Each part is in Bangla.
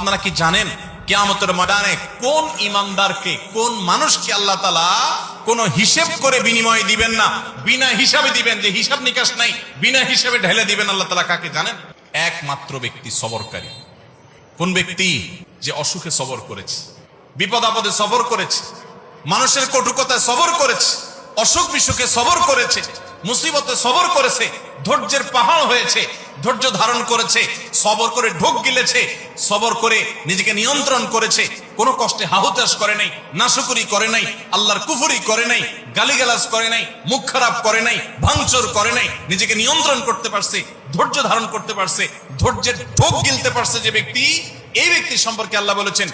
আপনারা কি জানেন কিয়ামতের ময়দানে কোন ইমানদারকে, কোন মানুষকে আল্লাহ তাআলা কোন হিসেব করে বিনিময় দিবেন না, বিনা হিসাবে দিবেন, যে হিসাব নিকাশ নাই, বিনা হিসাবে ঢেলে দিবেন আল্লাহ তাআলা কাকে জানেন? একমাত্র ব্যক্তি সবরকারী। কোন ব্যক্তি? যে অসুখে সবর করেছে, বিপদ আপদে সবর করেছে, মানুষের কটুকতায় সবর করেছে, অসুখ বিসুখে সবর করেছে, মুসিবতে সবর করেছে, ধৈর্যের পাহাড় হয়েছে, ধৈর্য ধারণ করেছে, সবর করে ঢোক গিলেছে, সবর করে নিজেকে নিয়ন্ত্রণ করেছে, কোনো কষ্টে হাহুতাশ করে নাই, নাশকরি করে নাই, আল্লাহর কুফরি করে নাই, গালিগালাজ করে নাই, মুখ খারাপ করে নাই, ভাঙচুর করে নাই, নিজেকে নিয়ন্ত্রণ করতে পারছে, ধৈর্য ধারণ করতে পারছে, ধৈর্যের ঢোক গিলতে পারছে যে ব্যক্তি, এই ব্যক্তি সম্পর্কে আল্লাহ বলেছেন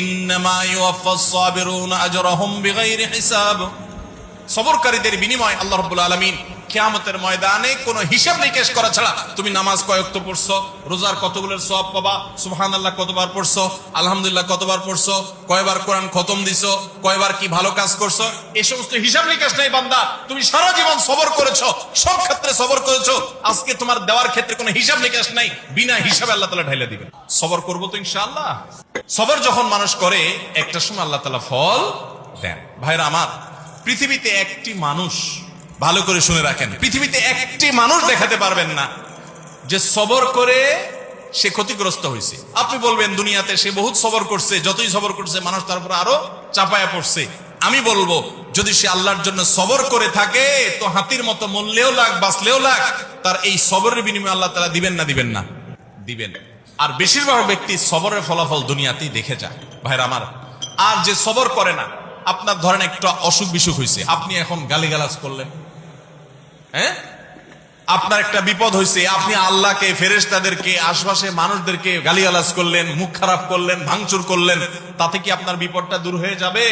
ইন্নামা ইউওয়াফাস সাবিরুনা আজরাহুম বিগাইরি হিসাব। সবরকারীদের বিনিময় আল্লাহ রাব্বুল আলামিন কিয়ামতের ময়দানে কোনো হিসাব নিকেশ করা ছাড়া, তুমি নামাজ কয় ওয়াক্ত পড়ছো, রোজার কতগুলোর সওয়াব পাবা, সুবহানাল্লাহ কতবার পড়ছো, আলহামদুলিল্লাহ কতবার পড়ছো, কয়বার কোরআন খতম দিছো, কয়বার কি ভালো কাজ করছো, এই সমস্ত হিসাব নিকেশ নাই বান্দা। তুমি সারা জীবন সবর করেছো, সব ক্ষেত্রে সবর করেছো, আজকে তোমার দেওয়ার ক্ষেত্রে কোনো হিসাব নিকেশ নাই, বিনা হিসাবে আল্লাহ তাআলা ঢাইলা দিবেন। সবর করবো তো ইনশাআল্লাহ। সবর যখন মানুষ করে, একটা সময় আল্লাহ তাআলা ফল দেন। ভাইরা আমার, পৃথিবীতে একটি মানুষ, ভালো করে শুনে রাখেন, পৃথিবীতে একটি মানুষ দেখাতে পারবেন না যে সবর করে সে ক্ষতিগ্রস্ত হয়েছে। আপনি বলবেন দুনিয়াতে সে বহুত সবর করছে, যতই সবর করছে মানুষ তার উপর আরো চাপায়া পড়ছে। আমি বলবো যদি সে আল্লাহর জন্য সবর করে থাকে, তো হাতির মতো মরলেও লাগ, বাঁচলেও লাগ, তার এই সবরের বিনিময়ে আল্লাহ তাআলা দিবেন না দিবেন না? দিবেন। আর বেশিরভাগ ব্যক্তি সবরের ফলাফল দুনিয়াতেই দেখে যায় ভাইরা আমার। আর যে সবর করে না, আপনার ধরেন একটা অসুখ বিসুখ হয়েছে, আপনি এখন গালিগালাজ করলেন, হ্যাঁ, আপনার একটা বিপদ হয়েছে, আপনি আল্লাহকে, ফেরেশতাদেরকে, আশপাশে মানুষদেরকে গালিগালাজ করলেন, মুখ খারাপ করলেন, ভাঙচুর করলেন, তাতে কি আপনার বিপদটা দূর হয়ে যাবে?